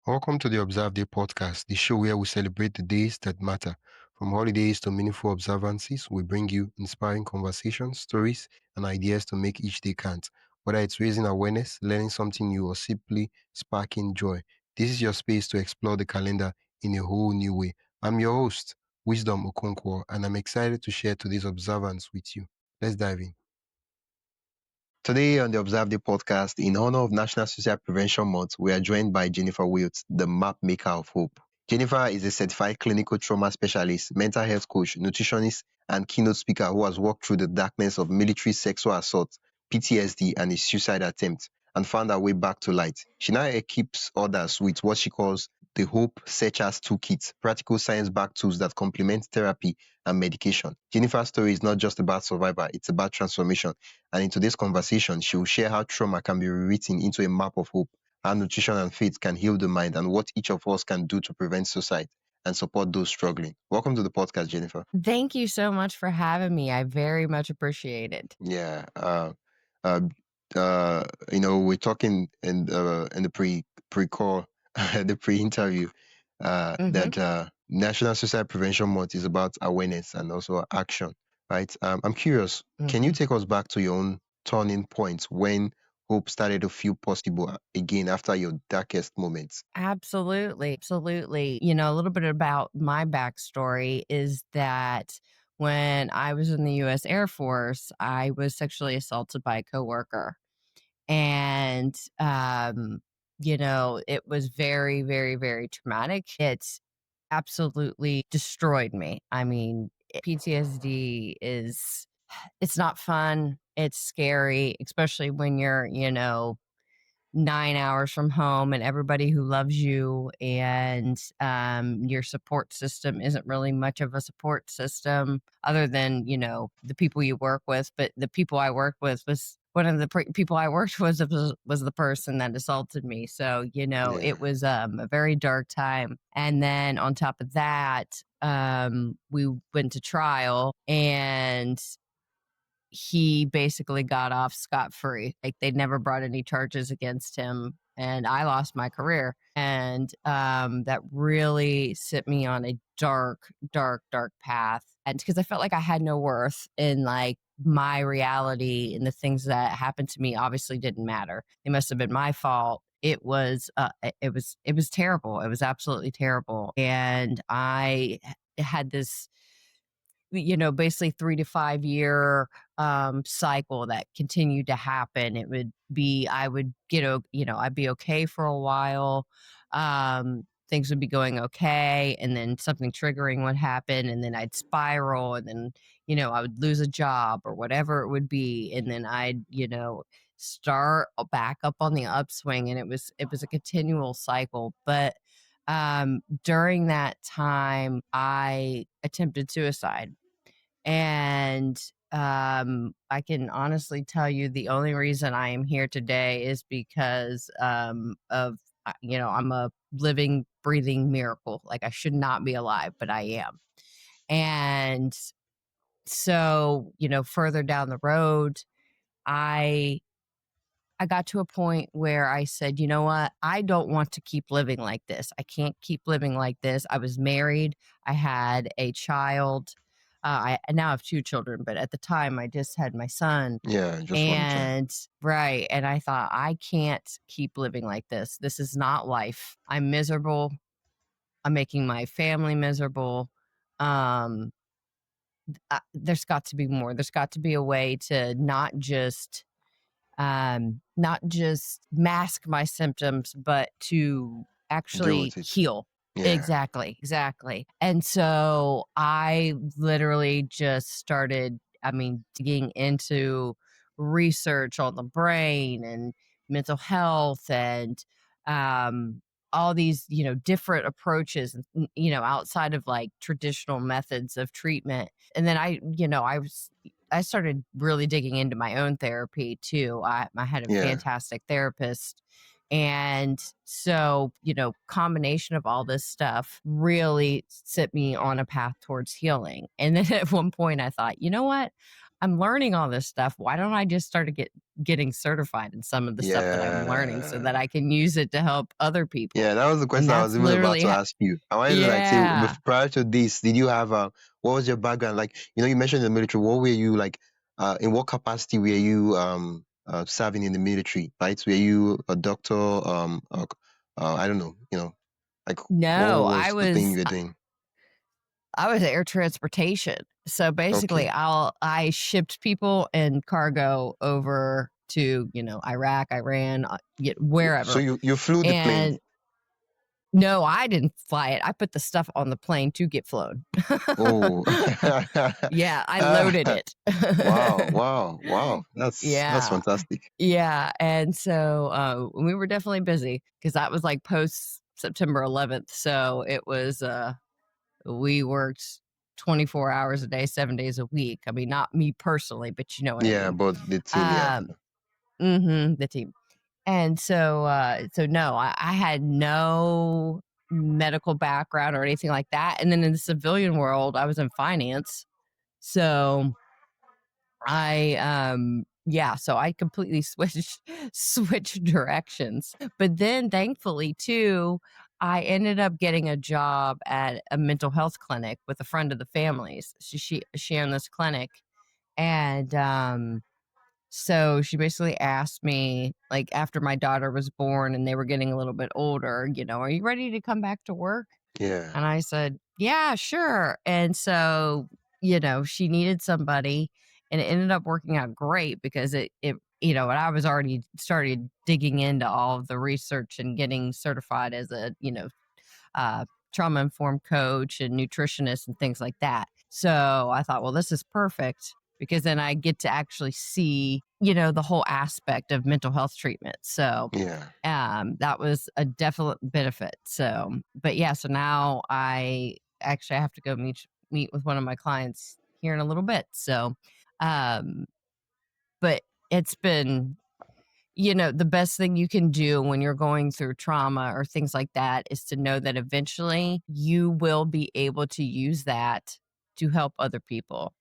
Welcome to the Observe Day podcast, the show where we celebrate the days that matter. From holidays to meaningful observances, we bring you inspiring conversations, stories, and ideas to make each day count. Whether it's raising awareness, learning something new, or simply sparking joy, this is your space to explore the calendar in a whole new way. I'm your host, Wisdom Okonkwo, and I'm excited to share today's observance with you. Let's dive in. Today on the Observe Day podcast, in honor of National Suicide Prevention Month, we are joined by Jennifer Wilts, the map maker of hope. Jennifer is a certified clinical trauma specialist, mental health coach, nutritionist, and keynote speaker who has walked through the darkness of military sexual assault, PTSD, and a suicide attempt, and found her way back to light. She now equips others with what she calls the Hope Searchers Toolkit, practical science-backed tools that complement therapy and medication. Jennifer's story is not just about survival, it's about transformation. And in today's conversation, she will share how trauma can be rewritten into a map of hope, how nutrition and faith can heal the mind, and what each of us can do to prevent suicide and support those struggling. Welcome to the podcast, Jennifer. Thank you so much for having me. I very much appreciate it. Yeah. Uh, we're talking in the pre-call, the pre-interview, hmm that National Suicide Prevention Month is about awareness and also action, right? I'm curious, can you hmm take us back to your own turning point when hope started to feel possible again after your darkest moments? Absolutely. Absolutely. A little bit about my backstory is that when I was in the US Air Force, I was sexually assaulted by a coworker. And, it was very, very, very traumatic. It absolutely destroyed me. I mean, PTSD it's not fun. It's scary, especially when you're, 9 hours from home and everybody who loves you and your support system isn't really much of a support system other than, the people you work with. But the people I worked with was one of the people I worked with was the person that assaulted me. So, Yeah. it was a very dark time. And then on top of that, we went to trial and he basically got off scot-free. Like, they never brought any charges against him, and I lost my career. And, that really set me on a dark, dark, dark path. And because I felt like I had no worth in, like, my reality, and the things that happened to me obviously didn't matter. It must have been my fault. It was terrible. It was absolutely terrible. And I had this basically 3 to 5 year cycle that continued to happen. It would be, I would I'd be okay for a while. Things would be going okay. And then something triggering would happen. And then I'd spiral. And then, I would lose a job or whatever it would be. And then I'd, start back up on the upswing. And it was a continual cycle. But during that time, I attempted suicide. And I can honestly tell you the only reason I am here today is because I'm a living, breathing miracle. Like, I should not be alive, but I am. And so, further down the road, I I got to a point where I said, you know what? I don't want to keep living like this. I can't keep living like this. I was married. I had a child. I now have two children, but at the time I just had my son. Yeah, just one child. And right. And I thought, I can't keep living like this. This is not life. I'm miserable. I'm making my family miserable. Um, there's got to be more. There's got to be a way to not just mask my symptoms, but to Deal actually with it. heal. Yeah. Exactly, exactly. And so I literally just started, digging into research on the brain and mental health and um, all these, different approaches, outside of like traditional methods of treatment. And then I started really digging into my own therapy too. I had a Yeah. fantastic therapist. And so, combination of all this stuff really set me on a path towards healing. And then at one point I thought, you know what? I'm learning all this stuff. Why don't I just start to getting certified in some of the stuff that I'm learning so that Yeah. I can use it to help other Yeah, people? that was the And question I was that's even about literally to ask you. I wanted to like say, yeah. prior to this, did you have what was your background? Like, you mentioned in the military. What were you like? In what capacity were you serving in the military? Right? Were you a doctor? I don't know. Like what No, was the thing you were doing? I was air transportation. So basically, Okay. I shipped people and cargo over to, Iraq, Iran, So wherever. you flew the plane. And no, I didn't fly it. I put the stuff on the plane to get flown. Oh. Yeah, I loaded Ah, it. wow, wow, wow. That's Yeah. fantastic. Yeah, and so, we were definitely busy because that was, like, post September 11th, so it was, we worked 24 hours a day, 7 days a week. I mean, not me personally, but you know what I Yeah, mean. but the team, yeah. Um the team. And so no, I had no medical background or anything like that, and then in the civilian world, I was in finance, so so I completely switched directions. But then thankfully too, I ended up getting a job at a mental health clinic with a friend of the family's. She owned this clinic, and so she basically asked me, like, after my daughter was born and they were getting a little bit older, "Are you ready to come back to work?" Yeah, And I said, "Yeah, sure." And so, she needed somebody, and it ended up working out great because and I was already started digging into all of the research and getting certified as a, trauma informed coach and nutritionist and things like that. So I thought, well, this is perfect because then I get to actually see, the whole aspect of mental health treatment. So yeah, that was a definite benefit. So, but yeah, so now I have to go meet with one of my clients here in a little bit. So, um, but it's been, the best thing you can do when you're going through trauma or things like that is to know that eventually you will be able to use that to help other people.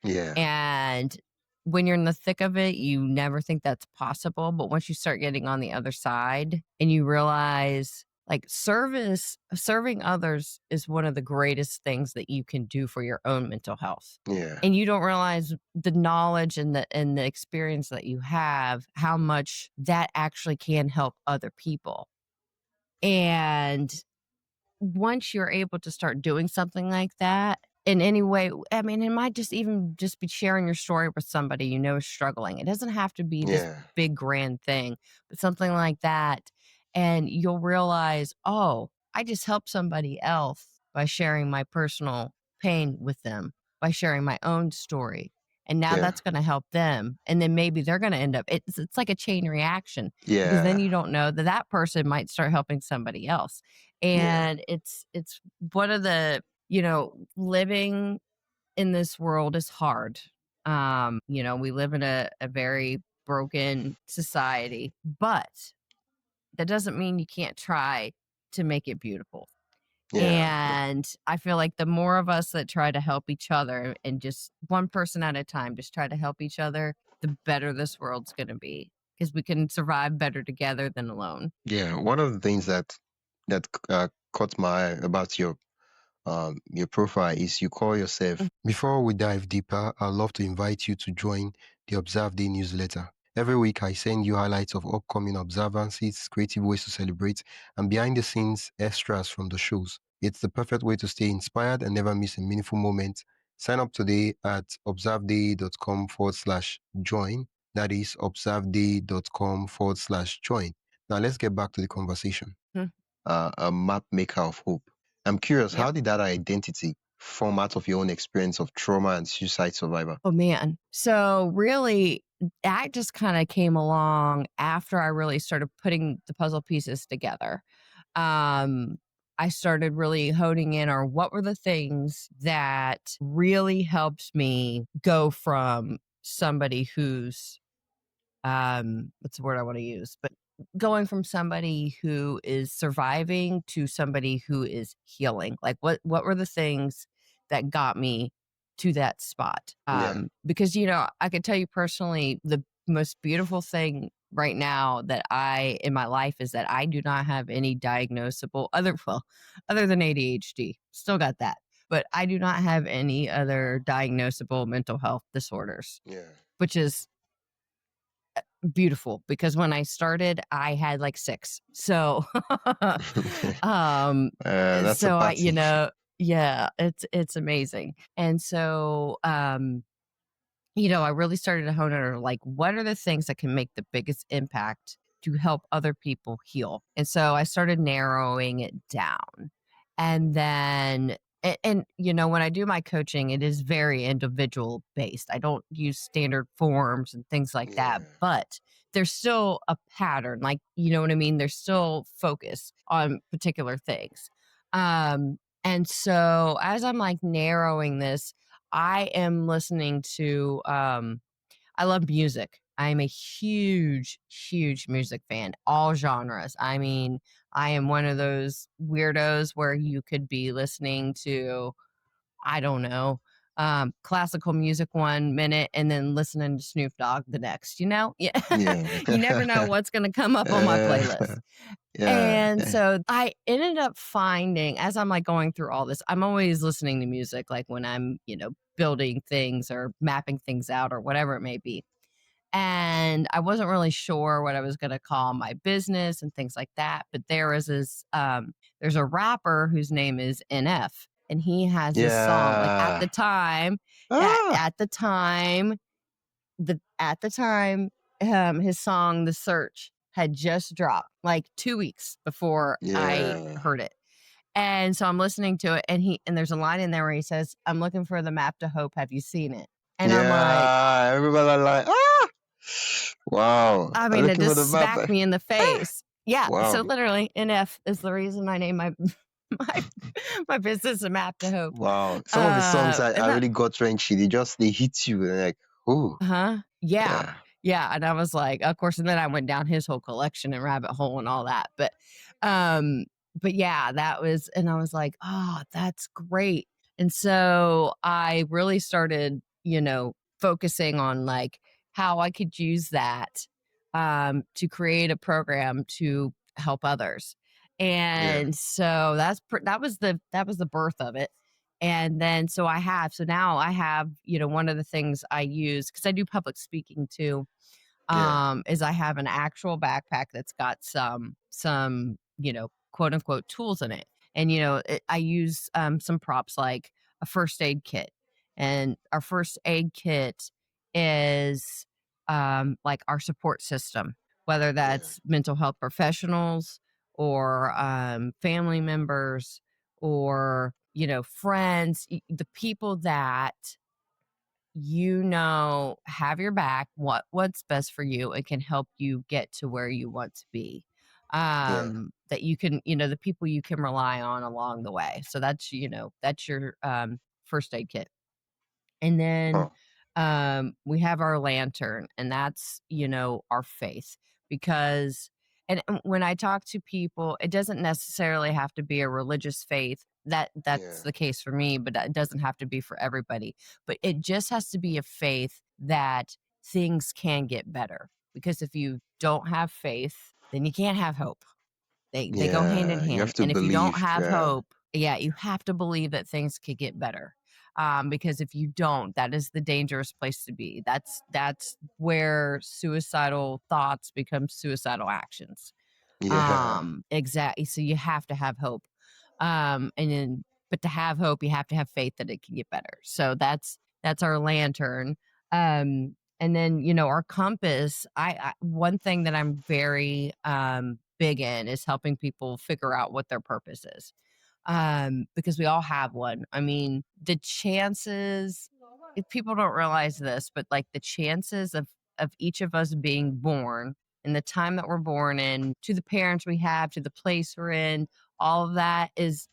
yeah, And when you're in the thick of it, you never think that's possible. But once you start getting on the other side and you realize like serving others is one of the greatest things that you can do for your own mental health. yeah, And you don't realize the knowledge and the experience that you have, how much that actually can help other people. And once you're able to start doing something like that in any way, I mean, it might just even just be sharing your story with somebody is struggling. It doesn't have to be this yeah, big grand thing, but something like that. And you'll realize, oh, I just helped somebody else by sharing my personal pain with them, by sharing my own story. And now yeah, that's going to help them. And then maybe they're going to end up, it's like a chain reaction because then yeah, you don't know that that person might start helping somebody else. yeah, And it's one of the, living in this world is hard. We live in a very broken society, but that doesn't mean you can't try to make it beautiful. yeah, And I feel like the more of us that try to help each other and just one person at a time, just try to help each other, the better this world's going to be because we can survive better together than alone. yeah. One of the things that caught my eye about your profile is you call yourself. Before we dive deeper, I'd love to invite you to join the Observe Day newsletter. Every week, I send you highlights of upcoming observances, creative ways to celebrate, and behind the scenes extras from the shows. It's the perfect way to stay inspired and never miss a meaningful moment. Sign up today at observeday.com/join. That is observeday.com/join. Now, let's get back to the conversation. Hmm. A map maker of hope. I'm curious, Yep. how did that identity form out of your own experience of trauma and suicide survivor? Oh, man. So, really, that just kinda came along after I really started putting the puzzle pieces together. Um, I started really honing in on what were the things that really helped me go from somebody who's, what's the word I wanna use? But going from somebody who is surviving to somebody who is healing. Like, what were the things that got me to that spot. Yeah. Because, I could tell you personally, the most beautiful thing right now that in my life is that I do not have any diagnosable other than ADHD. Still got that. But I do not have any other diagnosable mental health disorders, Yeah. which is beautiful because when I started, I had like 6. So, um, That's a so party. yeah, it's amazing. And so, I really started to hone in on like, what are the things that can make the biggest impact to help other people heal? And so I started narrowing it down. And then, when I do my coaching, it is very individual based. I don't use standard forms and things like that, Yeah. but there's still a pattern. Like, you know what I mean? There's still focus on particular things. And so as I'm like narrowing this, I am listening to I love music. I'm a huge, huge music fan, all genres. I mean, I am one of those weirdos where you could be listening to, I don't know, classical music 1 minute and then listening to Snoop Dogg the next, you know? Yeah. You never know Yeah. what's going to come up on my playlist. Yeah. And so I ended up finding as I'm like going through all this, I'm always listening to music like when I'm, building things or mapping things out or whatever it may be. And I wasn't really sure what I was going to call my business and things like that. But there's a rapper whose name is NF, and he has this song. Like at Yeah. the time, Ah. at the time, his song "The Search" had just dropped, like 2 weeks before I Yeah. heard it. And so I'm listening to it, and there's a line in there where he says, "I'm looking for the map to hope. Have you seen it?" And I'm like, Yeah. Everybody like, ah. Wow. I I'm mean, it looking for the just map. smacked me in the Ah. face. Yeah, so Wow. literally, NF is the reason I named my my my business a map to hope. Wow. Some of his songs And are that really gut wrenchy. They hit you and like, oh huh? Yeah. yeah. Yeah, and I was like, of course, and then I went down his whole collection and rabbit hole and all that. Um, but yeah, that was, and I was like, oh, that's great. And so I really started, focusing on like how I could use that to create a program to help others. Yeah. And so that was the birth of it. And then so now I have, one of the things I use because I do public speaking too, Yeah. is I have an actual backpack that's got some, quote unquote tools in it. And I use some props like a first aid kit. And our first aid kit is like our support system, whether Yeah. that's mental health professionals or family members or friends, the people that have your back, what's best for you and can help you get to where you want to be. Yeah. That you can, the people you can rely on along the way. So that's your first aid kit. And then Huh. we have our lantern, and that's, our faith. Because, and when I talk to people, it doesn't necessarily have to be a religious faith. That's Yeah. the case for me, but it doesn't have to be for everybody. But it just has to be a faith that things can get better. Because if you don't have faith, then you can't have hope. They go hand in Yeah. You hand, have to and if you don't believe. have Yeah. hope, yeah, you have to believe that things could get better, because if you don't, that is the dangerous place to be. That's where suicidal thoughts become suicidal actions. Yeah. Exactly. So you have to have hope. And then but to have hope, you have to have faith that it can get better. So that's our lantern. And then, our compass, I one thing that I'm very big in is helping people figure out what their purpose is. Because we all have one. I mean, the chances, if people don't realize this, but like the chances of each of us being born and the time that we're born in, to the parents we have, to the place we're in, all of that is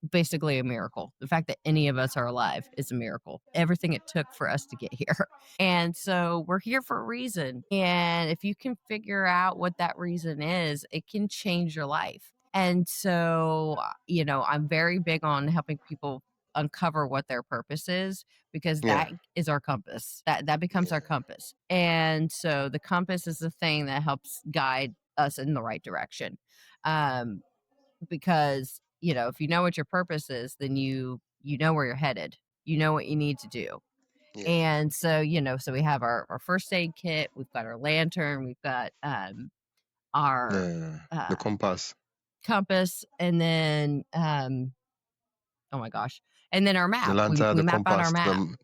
basically a miracle. The fact that any of us are alive is a miracle. Everything it took for us to get here. And so we're here for a reason. And if you can figure out what that reason is, it can change your life. And so, I'm very big on helping people uncover what their purpose is, because Yeah. that is our compass. That becomes our Yeah. compass. And so the compass is the thing that helps guide us in the right direction. Um, because, if you know what your purpose is, then you know where you're headed. You know what you need to do. Yeah. And so, so we have our first aid kit, we've got our lantern, we've got our The uh compass, compass, and then oh my gosh, and then our the map. We lantern, we the map out our compass, map.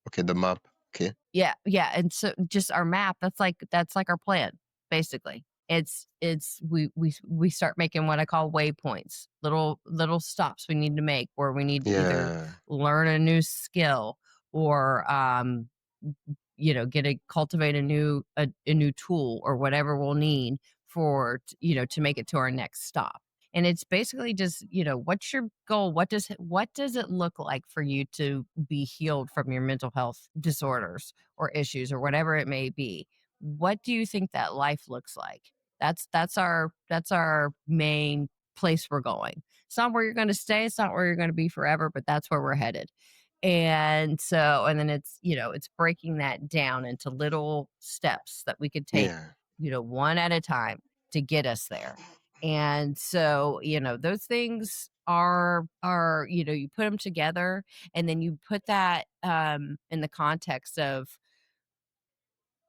okay, the map. Okay. Yeah, yeah, and so just our map, that's like our plan, basically. We start making what I call waypoints, little stops we need to make where we need to either Yeah. learn a new skill or cultivate a new tool or whatever we'll need to make it to our next stop. And it's basically just, what's your goal? What does it look like for you to be healed from your mental health disorders or issues or whatever it may be? What do you think that life looks like? That's our main place we're going. It's not where you're going to stay, it's not where you're going to be forever, but that's where we're headed. And then it's breaking that down into little steps that we could take, Yeah. one at a time to get us there. And so, those things are, you put them together, and then you put that in the context of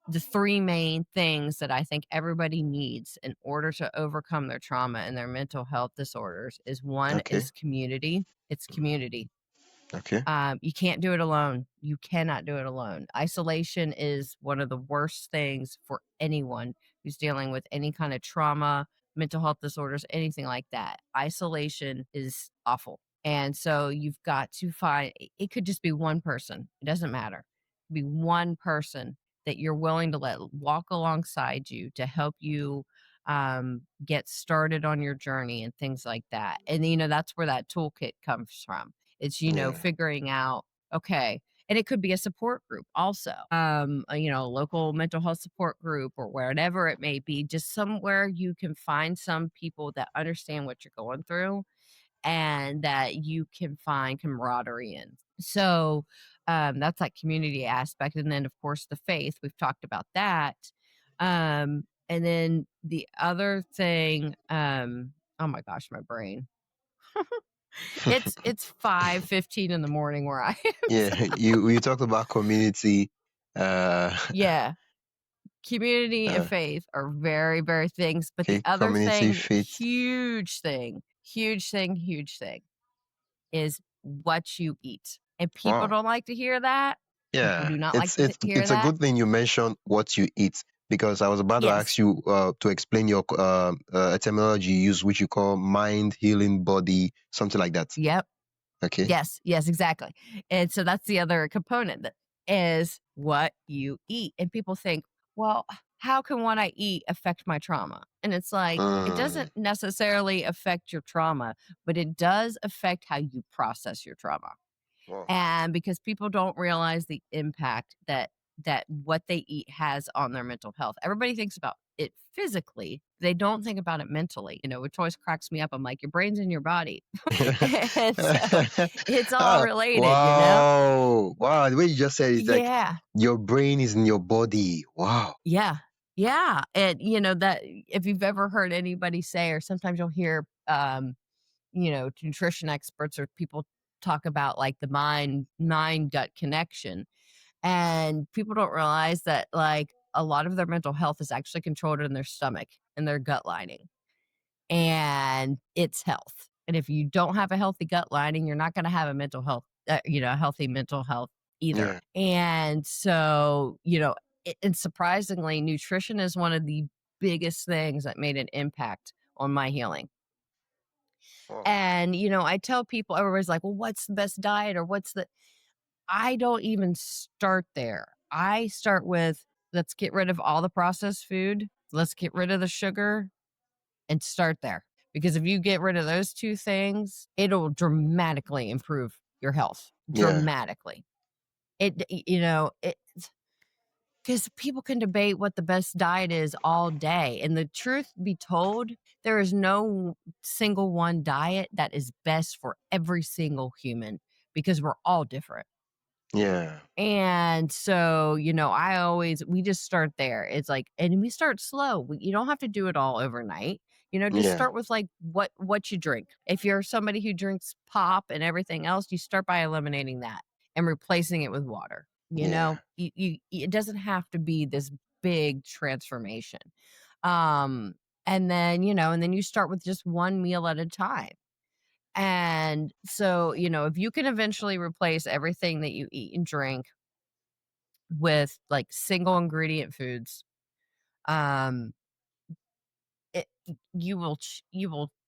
the three main things that I think everybody needs in order to overcome their trauma and their mental health disorders is one Okay. is community. It's community. Okay. You can't do it alone. You cannot do it alone. Isolation is one of the worst things for anyone who's dealing with any kind of trauma, mental health disorders, anything like that. Isolation is awful. And so you've got to find it could just be one person. It doesn't matter. It could be one person that you're willing to let walk alongside you to help you get started on your journey and things like that. And that's where that toolkit comes from. It's, Yeah. figuring out, okay, and it could be a support group also, a local mental health support group or whatever it may be, just somewhere you can find some people that understand what you're going through and that you can find camaraderie in. So that's like community aspect. And then, of course, the faith, we've talked about that. And then the other thing, oh my gosh, my brain. It's 5:15 in the morning where I am. Yeah. You talked about community. Uh. Yeah, community and uh faith are very, very things, but the okay. other Community thing, faith. huge thing is what you eat, and people Wow. don't like to hear that. People Yeah. do not like It's to it's hear it's a that. good thing you mentioned what you eat, because I was about to ask Yes. you to explain your etymology you use, which you call mind, healing, body, something like that. Yep. Okay. Yes, exactly. And so that's the other component that is what you eat. And people think, well, how can what I eat affect my trauma? And it's like, it Mm. doesn't necessarily affect your trauma, but it does affect how you process your trauma. Wow. And because people don't realize the impact that what they eat has on their mental health. Everybody thinks about it physically. They don't think about it mentally. Which always cracks me up. I'm like, your brain's in your body. And so it's all Ah, related. wow. Wow. The way you just said it's like Yeah. your brain is in your body. Wow. Yeah. Yeah. And that if you've ever heard anybody say, or sometimes you'll hear nutrition experts or people talk about like the mind gut connection. And people don't realize that like a lot of their mental health is actually controlled in their stomach and their gut lining. And it's health. And if you don't have a healthy gut lining, you're not going to have a mental health, healthy mental health either. Yeah. And so, and surprisingly, nutrition is one of the biggest things that made an impact on my healing. Wow. And, I tell people, everybody's like, well, what's the best diet or I don't even start there. I start with, let's get rid of all the processed food. Let's get rid of the sugar and start there. Because if you get rid of those two things, it'll dramatically improve your health. Yeah. Dramatically. It because people can debate what the best diet is all day. And the truth be told, there is no single one diet that is best for every single human because we're all different. Yeah. And so, we just start there. It's like, and we start slow. You don't have to do it all overnight. Just Yeah. start with like what you drink. If you're somebody who drinks pop and everything else, you start by eliminating that and replacing it with water. Yeah. It doesn't have to be this big transformation. Um, and then you start with just one meal at a time. And so, if you can eventually replace everything that you eat and drink with, like, single ingredient foods, um, you will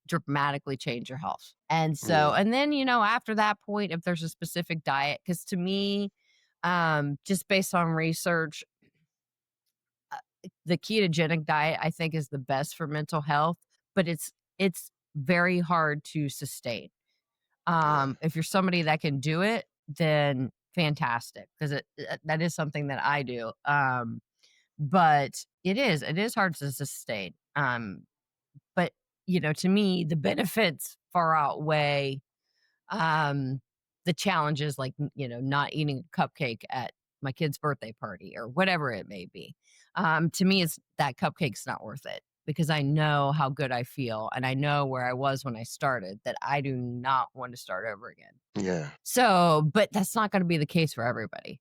dramatically change your health. And so Yeah. and then, after that point, if there's a specific diet, because to me, just based on research, uh, the ketogenic diet, I think, is the best for mental health, but it's very hard to sustain. Yeah. If you're somebody that can do it, then fantastic, 'cause that is something that I do. But it is hard to sustain. But, to me, the benefits far outweigh, um, the challenges, like, not eating a cupcake at my kid's birthday party or whatever it may be. To me, it's that cupcake's not worth it because I know how good I feel, and I know where I was when I started, that I do not want to start over again. Yeah. So, but that's not gonna be the case for everybody.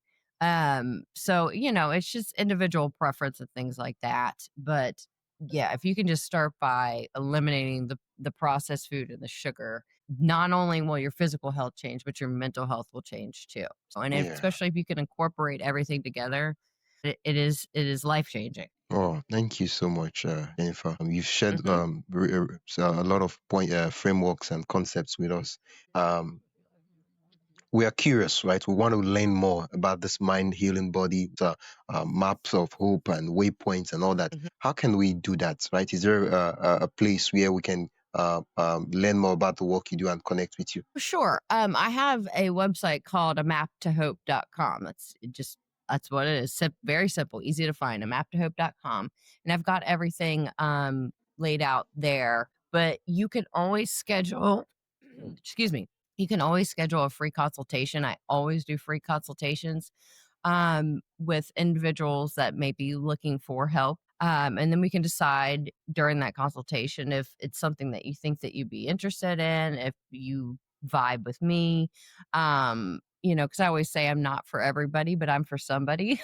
So, it's just individual preference and things like that. But yeah, if you can just start by eliminating the processed food and the sugar, not only will your physical health change, but your mental health will change too. So, and Yeah. especially if you can incorporate everything together, it is life changing. Oh, thank you so much, Jennifer. You've shared Hmm. a lot of point frameworks and concepts with us. Um, we are curious, right? We want to learn more about this mind healing body, maps of hope and waypoints and all that. How can we do that, right? Is there a place where we can learn more about the work you do and connect with you? Sure. I have a website called a maptohope.com. That's what it is. Very simple, easy to find. A maptohope.com. And I've got everything laid out there. But you can always schedule, excuse me, you can always schedule a free consultation. I always do free consultations with individuals that may be looking for help. And then we can decide during that consultation if it's something that you think that you'd be interested in, if you vibe with me. Because I always say I'm not for everybody, but I'm for somebody.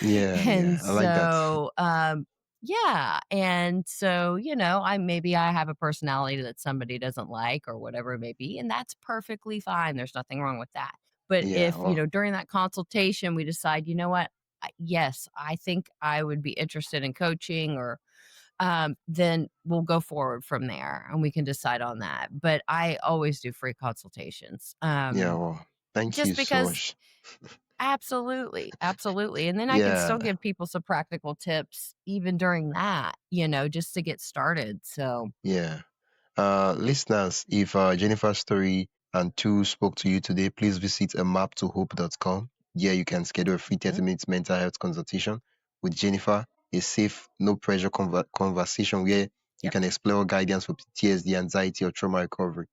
Yeah, And yeah, I like that. so, yeah. And so, I have a personality that somebody doesn't like or whatever it may be. And that's perfectly fine. There's nothing wrong with that. But Yeah, if, oh, during that consultation, we decide, you know what? Yes, I think I would be interested in coaching, or then we'll go forward from there and we can decide on that. But I always do free consultations. yeah, well, thank you Just so because, much. absolutely, absolutely. And then I can Yeah, still give people some practical tips even during that, just to get started. So, yeah. Listeners, if Jennifer's story and two spoke to you today, please visit a maptohope.com. Yeah, you can schedule a free mhm, 30 minutes mental health consultation with Jennifer, a safe, no pressure conversation where you yep. can explore guidance for PTSD, anxiety, or trauma recovery.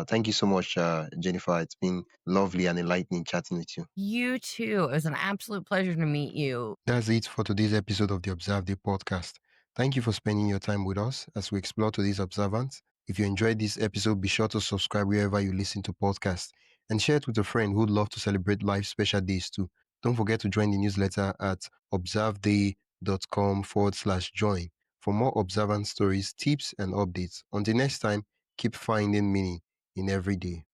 Thank you so much, Jennifer. It's been lovely and enlightening chatting with you. You too. It was an absolute pleasure to meet you. That's it for today's episode of the Observe Day podcast. Thank you for spending your time with us as we explore today's observance. If you enjoyed this episode, be sure to subscribe wherever you listen to podcasts and share it with a friend who'd love to celebrate life's special days too. Don't forget to join the newsletter at observeday.com/join for more observance stories, tips, and updates. Until next time, keep finding meaning in every day.